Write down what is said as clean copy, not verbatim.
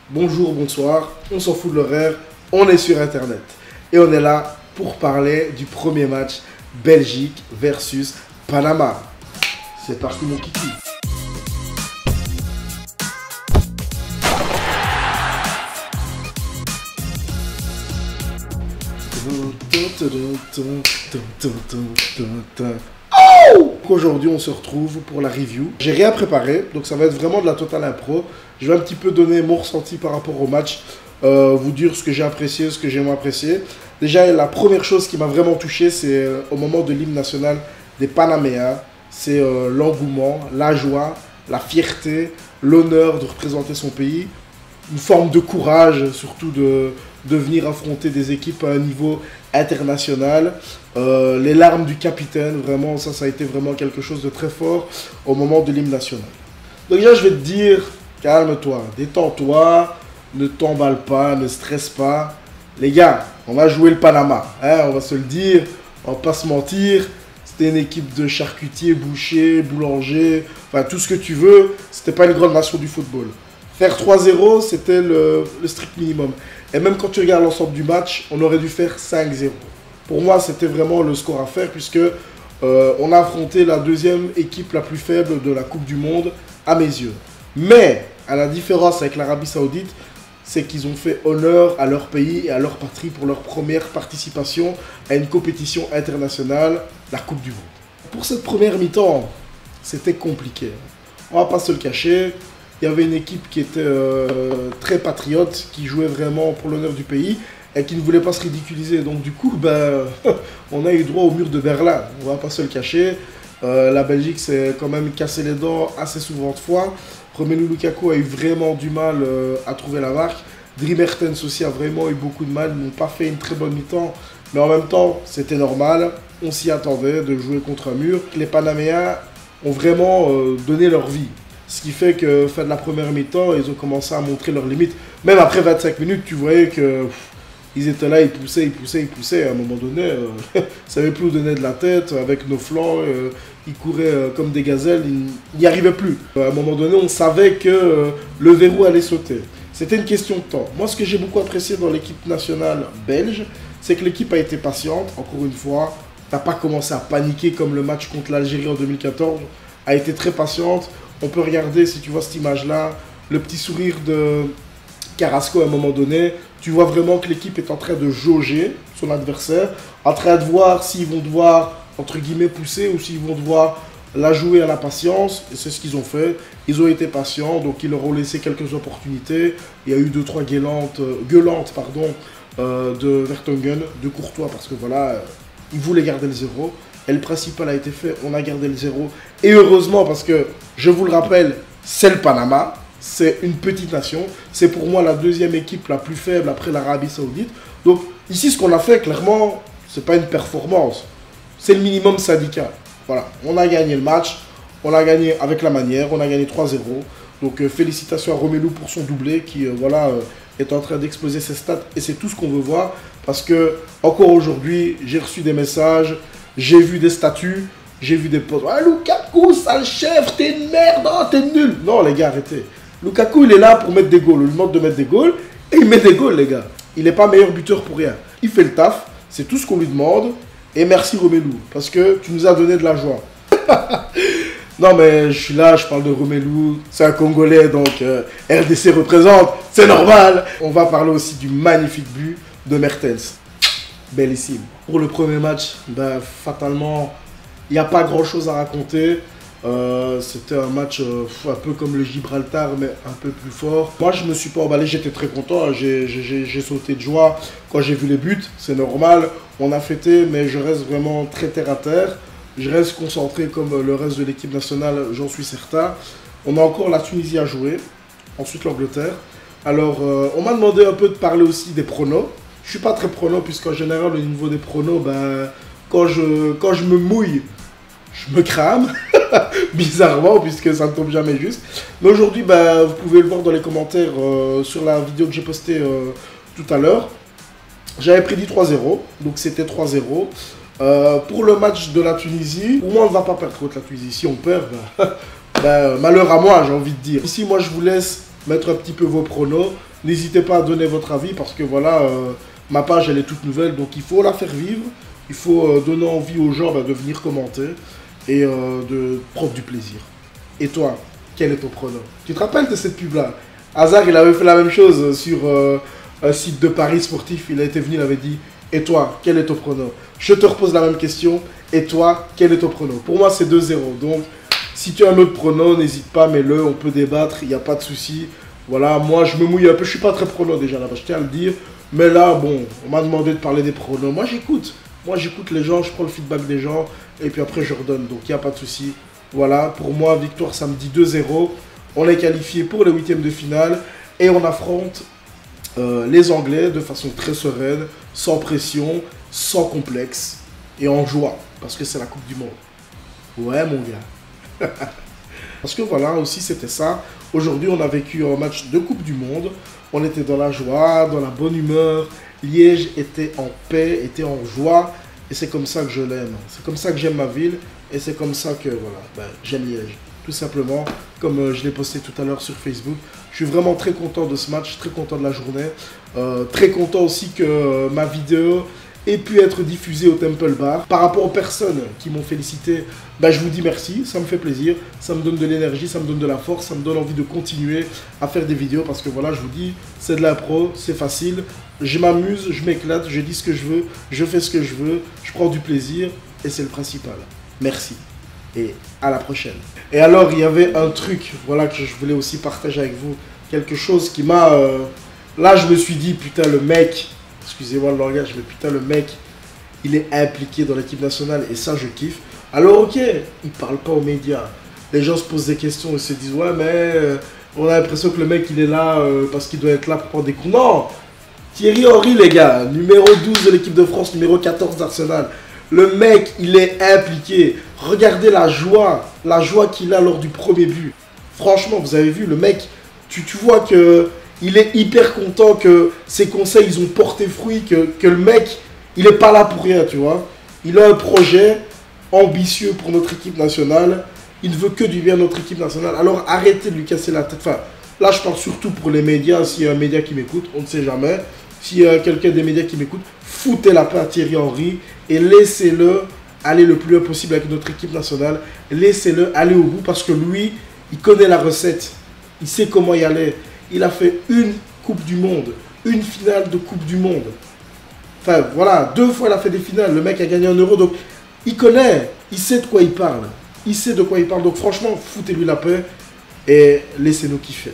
bonjour, bonsoir, on s'en fout de l'horaire, on est sur internet. Et on est là pour parler du premier match Belgique versus Panama. C'est parti mon kiki. Aujourd'hui on se retrouve pour la review. J'ai rien préparé, donc ça va être vraiment de la totale impro. Je vais un petit peu donner mon ressenti par rapport au match, vous dire ce que j'ai apprécié, ce que j'ai moins apprécié. Déjà la première chose qui m'a vraiment touché, c'est au moment de l'hymne national des Panaméens. C'est l'engouement, la joie, la fierté, l'honneur de représenter son pays. Une forme de courage, surtout de venir affronter des équipes à un niveau international. Les larmes du capitaine, vraiment, ça a été vraiment quelque chose de très fort au moment de l'hymne national. Donc déjà, je vais te dire, calme-toi, détends-toi, ne t'emballe pas, ne stresse pas. Les gars, on va jouer le Panama, hein, on va se le dire, on va pas se mentir. C'était une équipe de charcutiers, bouchers, boulangers, enfin tout ce que tu veux. C'était pas une grande nation du football. Faire 3-0, c'était le strict minimum. Et même quand tu regardes l'ensemble du match, on aurait dû faire 5-0. Pour moi, c'était vraiment le score à faire puisque on a affronté la deuxième équipe la plus faible de la Coupe du Monde à mes yeux. Mais, à la différence avec l'Arabie Saoudite, c'est qu'ils ont fait honneur à leur pays et à leur patrie pour leur première participation à une compétition internationale, la Coupe du Monde. Pour cette première mi-temps, c'était compliqué. On va pas se le cacher. Il y avait une équipe qui était très patriote, qui jouait vraiment pour l'honneur du pays et qui ne voulait pas se ridiculiser. Donc du coup, on a eu droit au mur de Berlin. On va pas se le cacher. La Belgique s'est quand même cassé les dents assez souvent de fois. Romelu Lukaku a eu vraiment du mal à trouver la marque. Dries Mertens aussi a vraiment eu beaucoup de mal. Ils n'ont pas fait une très bonne mi-temps. Mais en même temps, c'était normal. On s'y attendait de jouer contre un mur. Les Panaméens ont vraiment donné leur vie. Ce qui fait que, fin de la première mi-temps, ils ont commencé à montrer leurs limites. Même après 25 minutes, tu voyais que ils étaient là, ils poussaient. À un moment donné, ils ne savaient plus où donner de la tête. Avec nos flancs, ils couraient comme des gazelles. Ils n'y arrivaient plus. À un moment donné, on savait que le verrou allait sauter. C'était une question de temps. Moi, ce que j'ai beaucoup apprécié dans l'équipe nationale belge, c'est que l'équipe a été patiente. Encore une fois, n'a pas commencé à paniquer comme le match contre l'Algérie en 2014. A été très patiente. On peut regarder, si tu vois cette image-là, le petit sourire de Carrasco à un moment donné. Tu vois vraiment que l'équipe est en train de jauger son adversaire, en train de voir s'ils vont devoir, entre guillemets, pousser ou s'ils vont devoir la jouer à la patience. Et c'est ce qu'ils ont fait. Ils ont été patients, donc ils leur ont laissé quelques opportunités. Il y a eu 2-3 gueulantes de Vertonghen, de Courtois, parce que voilà, ils voulaient garder le 0. Et le principal a été fait, on a gardé le 0. Et heureusement, parce que, je vous le rappelle, c'est le Panama. C'est une petite nation. C'est pour moi la deuxième équipe la plus faible après l'Arabie Saoudite. Donc, ici, ce qu'on a fait, clairement, c'est pas une performance. C'est le minimum syndical. Voilà, on a gagné le match. On a gagné avec la manière. On a gagné 3-0. Donc, félicitations à Romelu pour son doublé qui, est en train d'exploser ses stats. Et c'est tout ce qu'on veut voir. Parce que, encore aujourd'hui, j'ai reçu des messages. J'ai vu des statuts, j'ai vu des posts. Ah, Lukaku, sale chef, t'es une merde, oh, t'es nul. Non, les gars, arrêtez. Lukaku, il est là pour mettre des goals. On lui demande de mettre des goals et il met des goals, les gars. Il n'est pas meilleur buteur pour rien. Il fait le taf, c'est tout ce qu'on lui demande. Et merci Romelu, parce que tu nous as donné de la joie. Non, mais je suis là, je parle de Romelu. C'est un Congolais, donc RDC représente, c'est normal. On va parler aussi du magnifique but de Mertens. Bellissime. Pour le premier match, fatalement, il n'y a pas grand chose à raconter. C'était un match un peu comme le Gibraltar, mais un peu plus fort. Moi, je me suis pas emballé, j'étais très content. J'ai sauté de joie quand j'ai vu les buts. C'est normal, on a fêté, mais je reste vraiment très terre à terre. Je reste concentré comme le reste de l'équipe nationale, j'en suis certain. On a encore la Tunisie à jouer, ensuite l'Angleterre. Alors, on m'a demandé un peu de parler aussi des pronos. Je suis pas très prono, puisqu'en général, au niveau des pronos, quand je me mouille, je me crame. Bizarrement, puisque ça ne tombe jamais juste. Mais aujourd'hui, vous pouvez le voir dans les commentaires sur la vidéo que j'ai postée tout à l'heure. J'avais prédit 3-0, donc c'était 3-0. Pour le match de la Tunisie, pour moi, on ne va pas perdre contre la Tunisie. Si on perd, malheur à moi, j'ai envie de dire. Ici, moi, je vous laisse mettre un petit peu vos pronos. N'hésitez pas à donner votre avis parce que voilà, ma page elle est toute nouvelle, donc il faut la faire vivre. Il faut donner envie aux gens de venir commenter et de prendre du plaisir. Et toi, quel est ton prono? Tu te rappelles de cette pub-là? Hazard, il avait fait la même chose sur un site de paris sportif. Il a été venu, il avait dit « Et toi, quel est ton prono ?» Je te repose la même question. Et toi, quel est ton prono? Pour moi, c'est 2-0. Donc, si tu as un autre prono, n'hésite pas, mets-le. On peut débattre, il n'y a pas de souci. Voilà, moi, je me mouille un peu. Je suis pas très prono déjà là-bas, je tiens à le dire. Mais là, bon, on m'a demandé de parler des pronos. Moi, j'écoute. Moi, j'écoute les gens, je prends le feedback des gens. Et puis après, je redonne. Donc, il n'y a pas de souci. Voilà, pour moi, victoire samedi 2-0. On est qualifié pour les huitièmes de finale. Et on affronte les Anglais de façon très sereine, sans pression, sans complexe. Et en joie. Parce que c'est la Coupe du Monde. Ouais, mon gars. Parce que voilà, aussi, c'était ça. Aujourd'hui, on a vécu un match de Coupe du Monde. On était dans la joie, dans la bonne humeur. Liège était en paix, était en joie. Et c'est comme ça que je l'aime. C'est comme ça que j'aime ma ville. Et c'est comme ça que, voilà, j'aime Liège. Tout simplement, comme je l'ai posté tout à l'heure sur Facebook. Je suis vraiment très content de ce match, très content de la journée. Très content aussi que ma vidéo ait pu être diffusée au Temple Bar. Par rapport aux personnes qui m'ont félicité, je vous dis merci, ça me fait plaisir. Ça me donne de l'énergie, ça me donne de la force, ça me donne envie de continuer à faire des vidéos. Parce que voilà, je vous dis, c'est de l'impro, c'est facile. Je m'amuse, je m'éclate, je dis ce que je veux, je fais ce que je veux, je prends du plaisir et c'est le principal. Merci et à la prochaine. Et alors, il y avait un truc, voilà, que je voulais aussi partager avec vous. Quelque chose qui m'a... Là, je me suis dit, putain, le mec, excusez-moi le langage, mais putain, le mec, il est impliqué dans l'équipe nationale et ça, je kiffe. Alors, ok, il parle pas aux médias. Les gens se posent des questions et se disent, ouais, mais on a l'impression que le mec, il est là parce qu'il doit être là pour prendre des coups. Non! Thierry Henry, les gars, numéro 12 de l'équipe de France, numéro 14 d'Arsenal. Le mec, il est impliqué. Regardez la joie qu'il a lors du premier but. Franchement, vous avez vu, le mec, tu vois que il est hyper content que ses conseils, ils ont porté fruit, que le mec, il n'est pas là pour rien, tu vois. Il a un projet ambitieux pour notre équipe nationale. Il ne veut que du bien à notre équipe nationale. Alors arrêtez de lui casser la tête. Enfin, là, je parle surtout pour les médias. S'il y a un média qui m'écoute, on ne sait jamais. S'il y a quelqu'un des médias qui m'écoute, foutez la paix à Thierry Henry et laissez-le aller le plus loin possible avec notre équipe nationale. Laissez-le aller au bout parce que lui, il connaît la recette. Il sait comment y aller. Il a fait une Coupe du Monde, une finale de Coupe du Monde. Enfin, voilà, 2 fois il a fait des finales. Le mec a gagné 1 euro. Donc, il connaît, il sait de quoi il parle. Il sait de quoi il parle. Donc, franchement, foutez-lui la paix et laissez-nous kiffer.